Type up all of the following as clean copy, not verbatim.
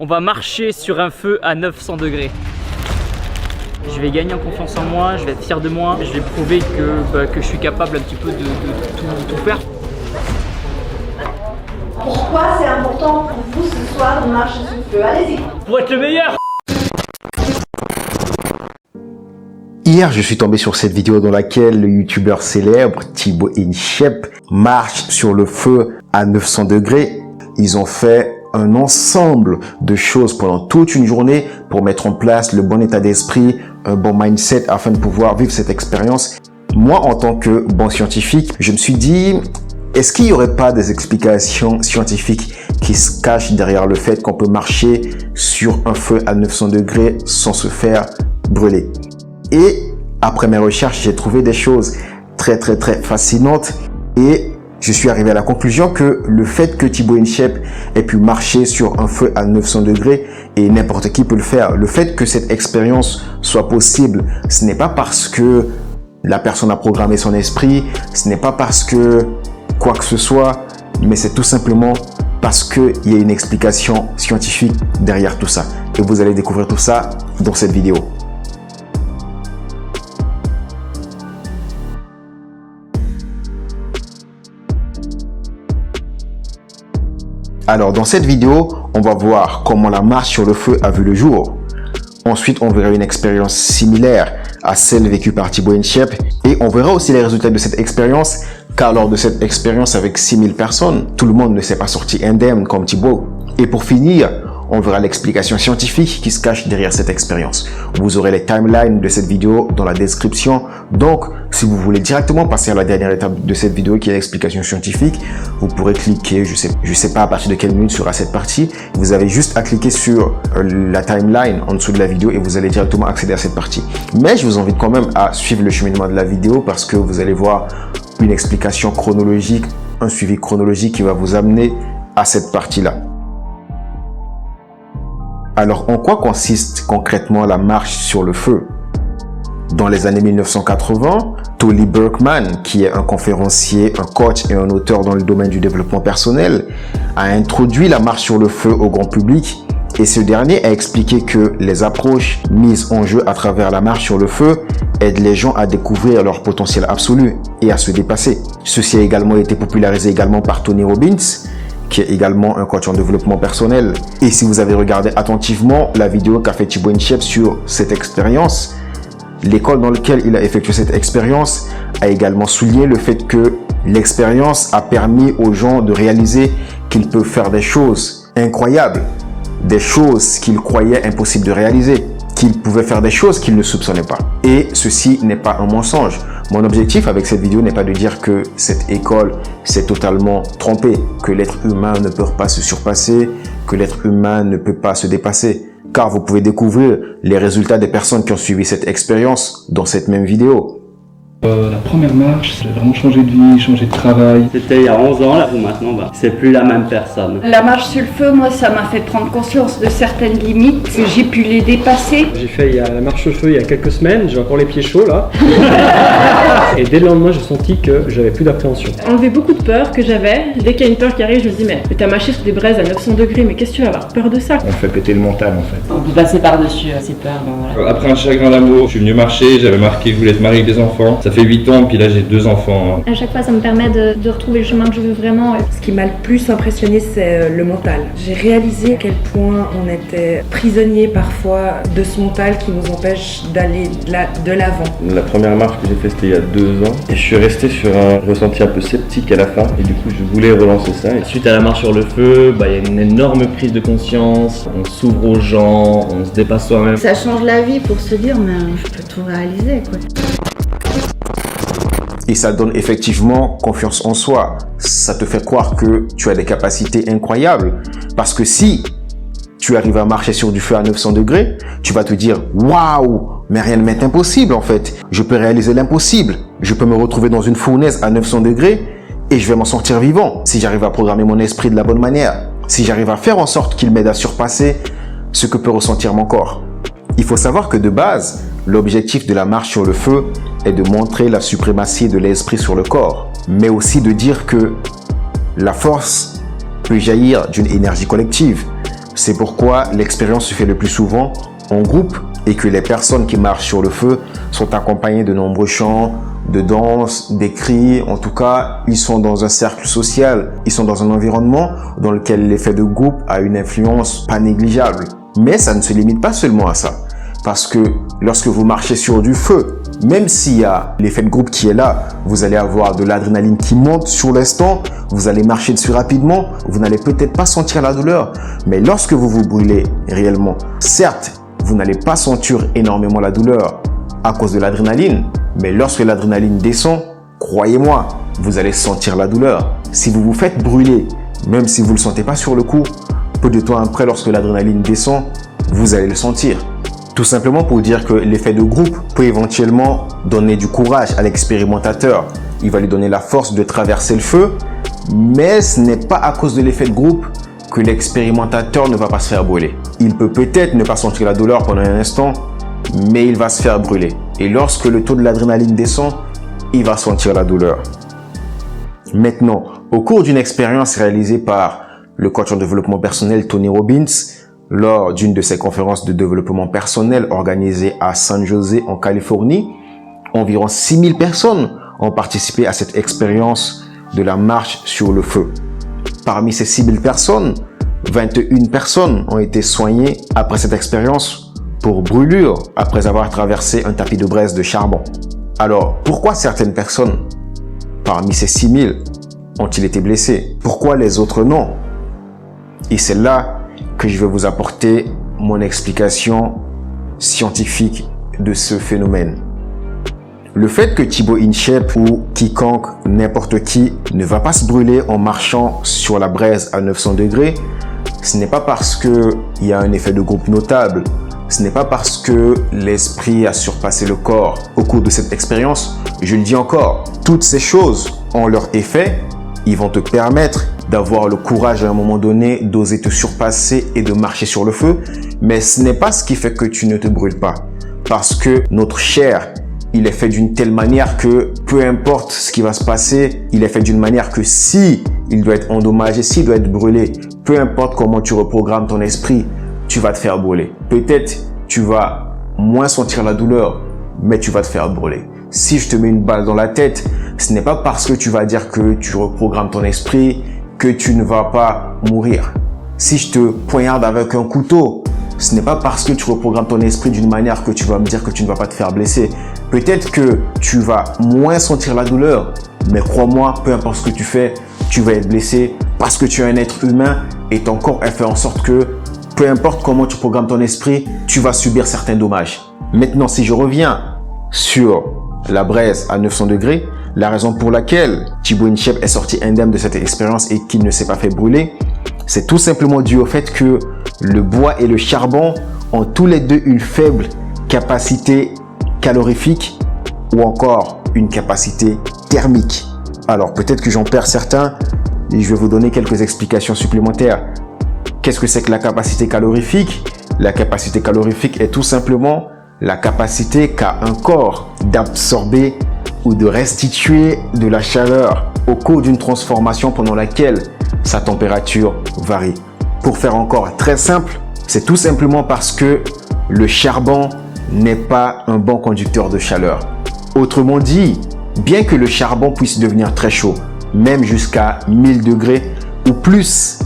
On va marcher sur un feu à 900 degrés. Je vais gagner en confiance en moi, je vais être fier de moi, je vais prouver que je suis capable un petit peu de tout faire. Pourquoi c'est important pour vous ce soir de marcher sur le feu? Allez-y. Pour être le meilleur. Hier, je suis tombé sur cette vidéo dans laquelle le youtubeur célèbre Thibaut InShape marche sur le feu à 900 degrés. Ils ont fait un ensemble de choses pendant toute une journée pour mettre en place le bon état d'esprit, un bon mindset afin de pouvoir vivre cette expérience. Moi, en tant que bon scientifique, je me suis dit, est-ce qu'il n'y aurait pas des explications scientifiques qui se cachent derrière le fait qu'on peut marcher sur un feu à 900 degrés sans se faire brûler? Et après mes recherches, j'ai trouvé des choses très fascinantes et je suis arrivé à la conclusion que le fait que Thibaut InShape ait pu marcher sur un feu à 900 degrés et n'importe qui peut le faire, le fait que cette expérience soit possible, ce n'est pas parce que la personne a programmé son esprit, ce n'est pas parce que quoi que ce soit, mais c'est tout simplement parce qu'il y a une explication scientifique derrière tout ça. Et vous allez découvrir tout ça dans cette vidéo. Alors dans cette vidéo, on va voir comment la marche sur le feu a vu le jour. Ensuite, on verra une expérience similaire à celle vécue par Thibaut InShape et on verra aussi les résultats de cette expérience car lors de cette expérience avec 6000 personnes, tout le monde ne s'est pas sorti indemne comme Thibaut. Et pour finir, on verra l'explication scientifique qui se cache derrière cette expérience. Vous aurez les timelines de cette vidéo dans la description. Donc, si vous voulez directement passer à la dernière étape de cette vidéo qui est l'explication scientifique, vous pourrez cliquer, je sais pas à partir de quelle minute sera cette partie. Vous avez juste à cliquer sur la timeline en dessous de la vidéo et vous allez directement accéder à cette partie. Mais je vous invite quand même à suivre le cheminement de la vidéo parce que vous allez voir une explication chronologique, un suivi chronologique qui va vous amener à cette partie-là. Alors, en quoi consiste concrètement la marche sur le feu? Dans les années 1980, Tolly Berkman, qui est un conférencier, un coach et un auteur dans le domaine du développement personnel, a introduit la marche sur le feu au grand public et ce dernier a expliqué que les approches mises en jeu à travers la marche sur le feu aident les gens à découvrir leur potentiel absolu et à se dépasser. Ceci a également été popularisé également par Tony Robbins, qui est également un coach en développement personnel. Et si vous avez regardé attentivement la vidéo qu'a fait Thibaut InShape sur cette expérience, l'école dans laquelle il a effectué cette expérience a également souligné le fait que l'expérience a permis aux gens de réaliser qu'ils peuvent faire des choses incroyables, des choses qu'ils croyaient impossibles de réaliser, qu'ils pouvaient faire des choses qu'ils ne soupçonnaient pas. Et ceci n'est pas un mensonge. Mon objectif avec cette vidéo n'est pas de dire que cette école s'est totalement trompée, que l'être humain ne peut pas se surpasser, que l'être humain ne peut pas se dépasser. Car vous pouvez découvrir les résultats des personnes qui ont suivi cette expérience dans cette même vidéo. La première marche, j'ai vraiment changé de vie, changé de travail. C'était il y a 11 ans, là, maintenant, c'est plus la même personne. La marche sur le feu, moi, ça m'a fait prendre conscience de certaines limites, que j'ai pu les dépasser. J'ai fait la marche au feu il y a quelques semaines, j'ai encore les pieds chauds là. Et dès le lendemain, j'ai senti que j'avais plus d'appréhension. Enlever beaucoup de peur que j'avais. Dès qu'il y a une peur qui arrive, je me dis mais t'as marché sur des braises à 900 degrés, mais qu'est-ce que tu vas avoir peur de ça? On fait péter le mental en fait. On peut passer par-dessus ces peurs, bon, voilà. Après un chagrin d'amour, je suis venu marcher, j'avais marqué que je voulais être marié avec des enfants. Ça fait 8 ans, puis là j'ai 2 enfants. À chaque fois, ça me permet de retrouver le chemin que je veux vraiment. Ce qui m'a le plus impressionné, c'est le mental. J'ai réalisé à quel point on était prisonniers parfois de ce mental qui nous empêche d'aller de l'avant. La première marche que j'ai faite, c'était il y a 2 ans. Et je suis resté sur un ressenti un peu sceptique à la fin. Et du coup, je voulais relancer ça. Suite à la marche sur le feu, il y a une énorme prise de conscience. On s'ouvre aux gens, on se dépasse soi-même. Ça change la vie pour se dire, mais je peux tout réaliser, quoi. Et ça donne effectivement confiance en soi. Ça te fait croire que tu as des capacités incroyables. Parce que si tu arrives à marcher sur du feu à 900 degrés, tu vas te dire « Waouh, mais rien ne m'est impossible en fait. Je peux réaliser l'impossible. Je peux me retrouver dans une fournaise à 900 degrés et je vais m'en sortir vivant si j'arrive à programmer mon esprit de la bonne manière. Si j'arrive à faire en sorte qu'il m'aide à surpasser ce que peut ressentir mon corps. » Il faut savoir que de base, l'objectif de la marche sur le feu est de montrer la suprématie de l'esprit sur le corps, mais aussi de dire que la force peut jaillir d'une énergie collective, C'est pourquoi l'expérience se fait le plus souvent en groupe et que les personnes qui marchent sur le feu sont accompagnées de nombreux chants, de danse, des cris. En tout cas, ils sont dans un cercle social, ils sont dans un environnement dans lequel l'effet de groupe a une influence pas négligeable. Mais ça ne se limite pas seulement à ça. Parce que lorsque vous marchez sur du feu, même s'il y a l'effet de groupe qui est là, vous allez avoir de l'adrénaline qui monte sur l'instant, vous allez marcher dessus rapidement, vous n'allez peut-être pas sentir la douleur. Mais lorsque vous vous brûlez réellement, certes, vous n'allez pas sentir énormément la douleur à cause de l'adrénaline, mais lorsque l'adrénaline descend, croyez-moi, vous allez sentir la douleur. Si vous vous faites brûler, même si vous ne le sentez pas sur le coup, peu de temps après, lorsque l'adrénaline descend, vous allez le sentir. Tout simplement pour dire que l'effet de groupe peut éventuellement donner du courage à l'expérimentateur. Il va lui donner la force de traverser le feu, mais ce n'est pas à cause de l'effet de groupe que l'expérimentateur ne va pas se faire brûler. Il peut peut-être ne pas sentir la douleur pendant un instant, mais il va se faire brûler. Et lorsque le taux de l'adrénaline descend, il va sentir la douleur. Maintenant, au cours d'une expérience réalisée par le coach en développement personnel Tony Robbins, lors d'une de ses conférences de développement personnel organisées à San José en Californie, environ 6000 personnes ont participé à cette expérience de la marche sur le feu. Parmi ces 6000 personnes, 21 personnes ont été soignées après cette expérience pour brûlure après avoir traversé un tapis de braise de charbon. Alors, pourquoi certaines personnes, parmi ces 6000, ont-ils été blessées? Pourquoi les autres non? Et c'est là que je vais vous apporter mon explication scientifique de ce phénomène. Le fait que Thibaut InShape ou quiconque, n'importe qui, ne va pas se brûler en marchant sur la braise à 900 degrés, ce n'est pas parce qu'il y a un effet de groupe notable, ce n'est pas parce que l'esprit a surpassé le corps au cours de cette expérience. Je le dis encore, toutes ces choses ont leur effet, ils vont te permettre d'avoir le courage à un moment donné d'oser te surpasser et de marcher sur le feu, mais ce n'est pas ce qui fait que tu ne te brûles pas, parce que notre chair, il est fait d'une telle manière que peu importe ce qui va se passer, il est fait d'une manière que si il doit être endommagé, s'il doit être brûlé, peu importe comment tu reprogrammes ton esprit, tu vas te faire brûler. Peut-être tu vas moins sentir la douleur, mais tu vas te faire brûler. Si je te mets une balle dans la tête, ce n'est pas parce que tu vas dire que tu reprogrammes ton esprit que tu ne vas pas mourir. Si je te poignarde avec un couteau, ce n'est pas parce que tu reprogrammes ton esprit d'une manière que tu vas me dire que tu ne vas pas te faire blesser. Peut-être que tu vas moins sentir la douleur, mais crois-moi, peu importe ce que tu fais, tu vas être blessé parce que tu es un être humain et ton corps a fait en sorte que, peu importe comment tu programmes ton esprit, tu vas subir certains dommages. Maintenant, si je reviens sur la braise à 900 degrés, la raison pour laquelle Thibaut InShape est sorti indemne de cette expérience et qu'il ne s'est pas fait brûler, c'est tout simplement dû au fait que le bois et le charbon ont tous les deux une faible capacité calorifique ou encore une capacité thermique. Alors peut-être que j'en perds certains et je vais vous donner quelques explications supplémentaires. Qu'est-ce que c'est que la capacité calorifique? La capacité calorifique est tout simplement la capacité qu'a un corps d'absorber ou de restituer de la chaleur au cours d'une transformation pendant laquelle sa température varie. Pour faire encore très simple, c'est tout simplement parce que le charbon n'est pas un bon conducteur de chaleur. Autrement dit, bien que le charbon puisse devenir très chaud, même jusqu'à 1000 degrés ou plus,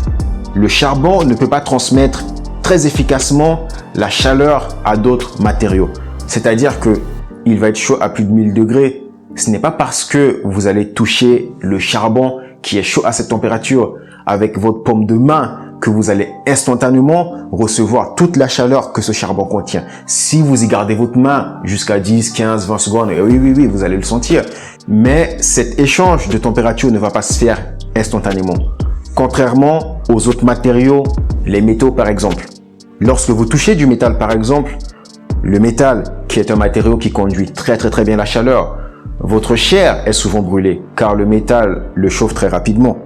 le charbon ne peut pas transmettre très efficacement la chaleur à d'autres matériaux. C'est-à-dire que il va être chaud à plus de 1000 degrés. Ce n'est pas parce que vous allez toucher le charbon qui est chaud à cette température avec votre paume de main que vous allez instantanément recevoir toute la chaleur que ce charbon contient. Si vous y gardez votre main jusqu'à 10, 15, 20 secondes, oui, vous allez le sentir. Mais cet échange de température ne va pas se faire instantanément. Contrairement aux autres matériaux, les métaux par exemple. Lorsque vous touchez du métal par exemple, le métal qui est un matériau qui conduit très bien la chaleur, votre chair est souvent brûlée car le métal le chauffe très rapidement.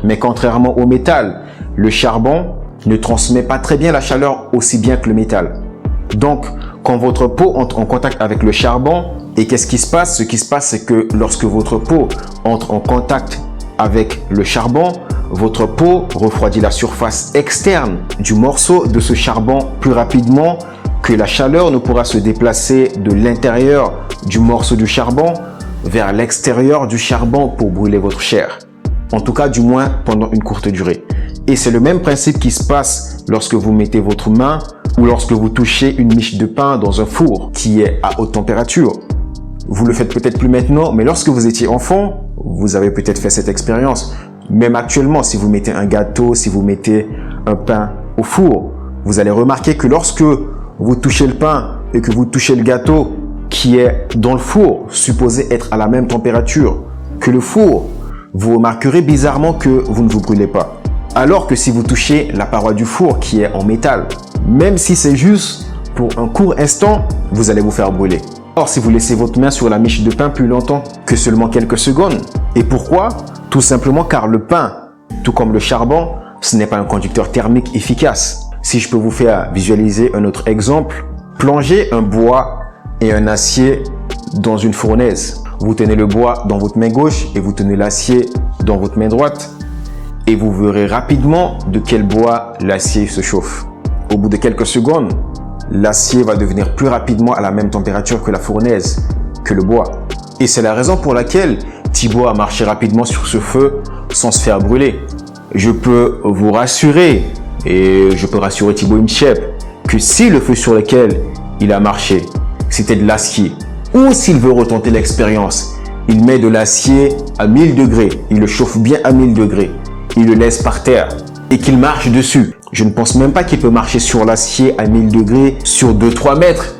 Mais contrairement au métal, le charbon ne transmet pas très bien la chaleur aussi bien que le métal. Donc, quand votre peau entre en contact avec le charbon, et qu'est-ce qui se passe? Ce qui se passe, c'est que lorsque votre peau entre en contact avec le charbon, votre peau refroidit la surface externe du morceau de ce charbon plus rapidement que la chaleur ne pourra se déplacer de l'intérieur du morceau du charbon vers l'extérieur du charbon pour brûler votre chair. En tout cas, du moins pendant une courte durée. Et c'est le même principe qui se passe lorsque vous mettez votre main ou lorsque vous touchez une miche de pain dans un four qui est à haute température. Vous le faites peut-être plus maintenant, mais lorsque vous étiez enfant, vous avez peut-être fait cette expérience. Même actuellement, si vous mettez un gâteau, si vous mettez un pain au four, vous allez remarquer que lorsque vous touchez le pain et que vous touchez le gâteau qui est dans le four, supposé être à la même température que le four, vous remarquerez bizarrement que vous ne vous brûlez pas. Alors que si vous touchez la paroi du four qui est en métal, même si c'est juste pour un court instant, vous allez vous faire brûler. Or, si vous laissez votre main sur la miche de pain plus longtemps que seulement quelques secondes. Et pourquoi? Tout simplement car le pain, tout comme le charbon, ce n'est pas un conducteur thermique efficace. Si je peux vous faire visualiser un autre exemple, plongez un bois et un acier dans une fournaise. Vous tenez le bois dans votre main gauche et vous tenez l'acier dans votre main droite. Et vous verrez rapidement de quel bois l'acier se chauffe. Au bout de quelques secondes, l'acier va devenir plus rapidement à la même température que la fournaise, que le bois. Et c'est la raison pour laquelle Thibaut a marché rapidement sur ce feu sans se faire brûler. Je peux vous rassurer, et je peux rassurer Thibaut Inchep, que si le feu sur lequel il a marché, c'était de l'acier, ou s'il veut retenter l'expérience, il met de l'acier à 1000 degrés, il le chauffe bien à 1000 degrés, il le laisse par terre et qu'il marche dessus. Je ne pense même pas qu'il peut marcher sur l'acier à 1000 degrés sur 2-3 mètres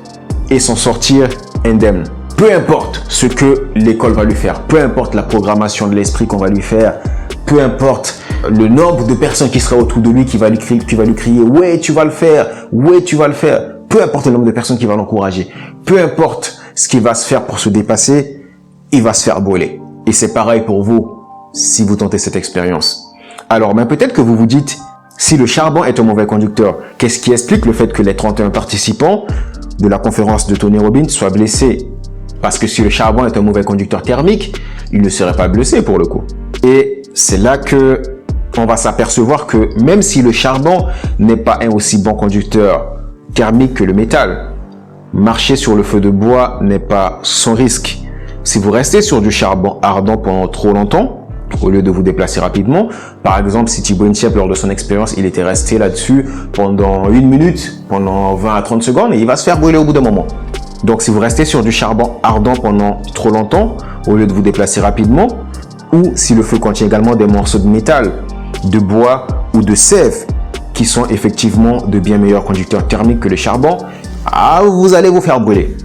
et s'en sortir indemne. Peu importe ce que l'école va lui faire, peu importe la programmation de l'esprit qu'on va lui faire, peu importe le nombre de personnes qui sera autour de lui qui va lui crier « Ouais, tu vas le faire, ouais, tu vas le faire ». Peu importe le nombre de personnes qui va l'encourager, peu importe ce qui va se faire pour se dépasser, il va se faire brûler. Et c'est pareil pour vous si vous tentez cette expérience. Alors, peut-être que vous vous dites, si le charbon est un mauvais conducteur, qu'est-ce qui explique le fait que les 31 participants de la conférence de Tony Robbins soient blessés? Parce que si le charbon est un mauvais conducteur thermique, il ne serait pas blessé pour le coup. Et c'est là que on va s'apercevoir que même si le charbon n'est pas un aussi bon conducteur thermique que le métal, marcher sur le feu de bois n'est pas sans risque. Si vous restez sur du charbon ardent pendant trop longtemps, au lieu de vous déplacer rapidement, par exemple si Thibaut Inchep lors de son expérience, il était resté là-dessus pendant 1 minute, pendant 20 à 30 secondes et il va se faire brûler au bout d'un moment. Donc si vous restez sur du charbon ardent pendant trop longtemps, au lieu de vous déplacer rapidement, ou si le feu contient également des morceaux de métal, de bois ou de sève, qui sont effectivement de bien meilleurs conducteurs thermiques que le charbon, vous allez vous faire brûler.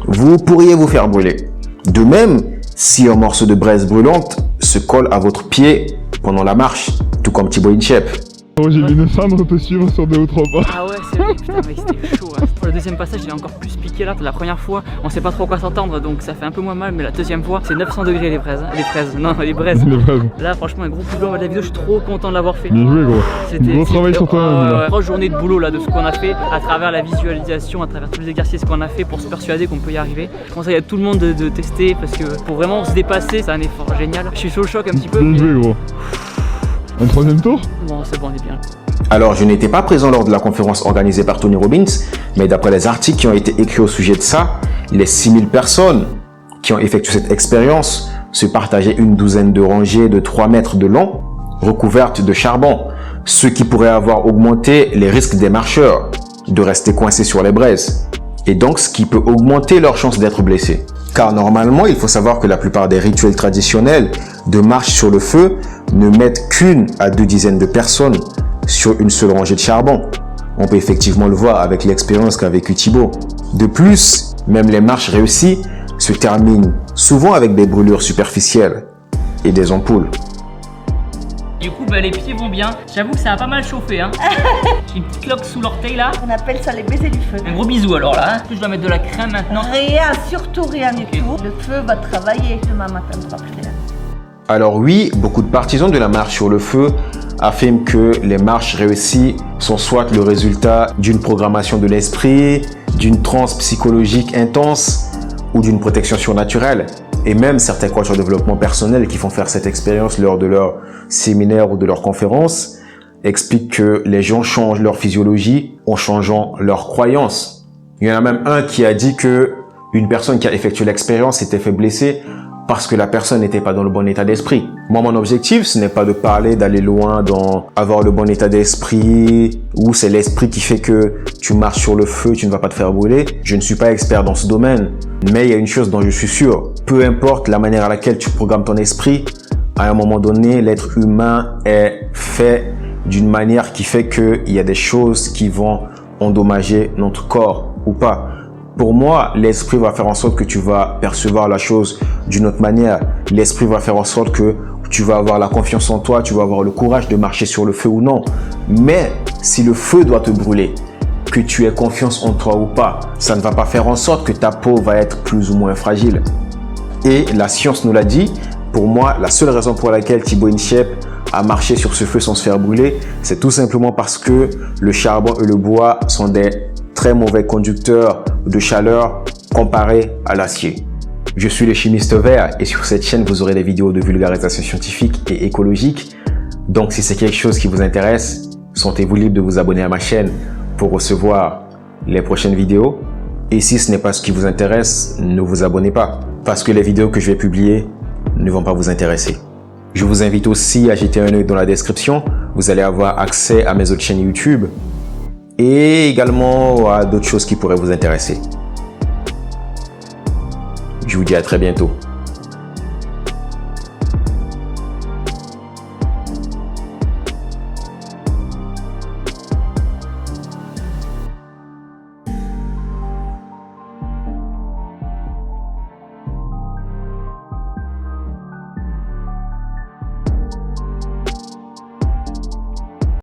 Vous pourriez vous faire brûler. De même, si un morceau de braise brûlante se colle à votre pied pendant la marche, tout comme Thibaut Inchep. J'ai vu une femme peut suivre sur 2 ou 3 pas. Ah ouais, c'est vrai, putain, mais c'était chaud. Hein. Pour le deuxième passage, il est encore plus piqué là. La première fois, on sait pas trop à quoi s'attendre, donc ça fait un peu moins mal. Mais la deuxième fois, c'est 900 degrés les fraises. Les braises. Là, franchement, un gros coup blanc de la vidéo, je suis trop content de l'avoir fait. Bien joué, gros. Gros travail sur toi. Grosse journée de boulot là, de ce qu'on a fait, à travers la visualisation, à travers tous les exercices qu'on a fait pour se persuader qu'on peut y arriver. Je conseille à tout le monde de tester parce que pour vraiment se dépasser, c'est un effort génial. Je suis sur le choc un petit peu. Bien joué, gros. Un 3e tour? Bon, c'est bon, on est bien. Alors, je n'étais pas présent lors de la conférence organisée par Tony Robbins, mais d'après les articles qui ont été écrits au sujet de ça, les 6000 personnes qui ont effectué cette expérience se partageaient une douzaine de rangées de 3 mètres de long, recouvertes de charbon, ce qui pourrait avoir augmenté les risques des marcheurs de rester coincés sur les braises, et donc ce qui peut augmenter leur chance d'être blessés. Car normalement, il faut savoir que la plupart des rituels traditionnels de marche sur le feu ne mettent qu'1 à 2 dizaines de personnes sur une seule rangée de charbon. On peut effectivement le voir avec l'expérience qu'a vécu Thibaut. De plus, même les marches réussies se terminent souvent avec des brûlures superficielles et des ampoules. Du coup, les pieds vont bien. J'avoue que ça a pas mal chauffé. Hein. J'ai une petite loque sous l'orteil là. On appelle ça les baisers du feu. Un gros bisou alors là. Hein. Je dois mettre de la crème maintenant. Rien, surtout rien du tout. Le feu va travailler demain matin, ça va plaire. Alors oui, beaucoup de partisans de la marche sur le feu affirment que les marches réussies sont soit le résultat d'une programmation de l'esprit, d'une transe psychologique intense ou d'une protection surnaturelle. Et même certains coachs en développement personnel qui font faire cette expérience lors de leur séminaire ou de leur conférence expliquent que les gens changent leur physiologie en changeant leurs croyances. Il y en a même un qui a dit que une personne qui a effectué l'expérience s'était fait blesser parce que la personne n'était pas dans le bon état d'esprit. Moi, mon objectif, ce n'est pas de parler, d'aller loin dans avoir le bon état d'esprit, ou c'est l'esprit qui fait que tu marches sur le feu, tu ne vas pas te faire brûler. Je ne suis pas expert dans ce domaine, mais il y a une chose dont je suis sûr. Peu importe la manière à laquelle tu programmes ton esprit, à un moment donné, l'être humain est fait d'une manière qui fait qu'il y a des choses qui vont endommager notre corps ou pas. Pour moi, l'esprit va faire en sorte que tu vas percevoir la chose d'une autre manière. L'esprit va faire en sorte que tu vas avoir la confiance en toi, tu vas avoir le courage de marcher sur le feu ou non. Mais si le feu doit te brûler, que tu aies confiance en toi ou pas, ça ne va pas faire en sorte que ta peau va être plus ou moins fragile. Et la science nous l'a dit, pour moi, la seule raison pour laquelle Thibaut InShape a marché sur ce feu sans se faire brûler, c'est tout simplement parce que le charbon et le bois sont des très mauvais conducteurs de chaleur comparé à l'acier. Je suis le chimiste vert et sur cette chaîne vous aurez des vidéos de vulgarisation scientifique et écologique. Donc si c'est quelque chose qui vous intéresse, sentez-vous libre de vous abonner à ma chaîne pour recevoir les prochaines vidéos. Et si ce n'est pas ce qui vous intéresse, ne vous abonnez pas parce que les vidéos que je vais publier ne vont pas vous intéresser. Je vous invite aussi à jeter un œil dans la description. Vous allez avoir accès à mes autres chaînes YouTube et également à d'autres choses qui pourraient vous intéresser. Je vous dis à très bientôt.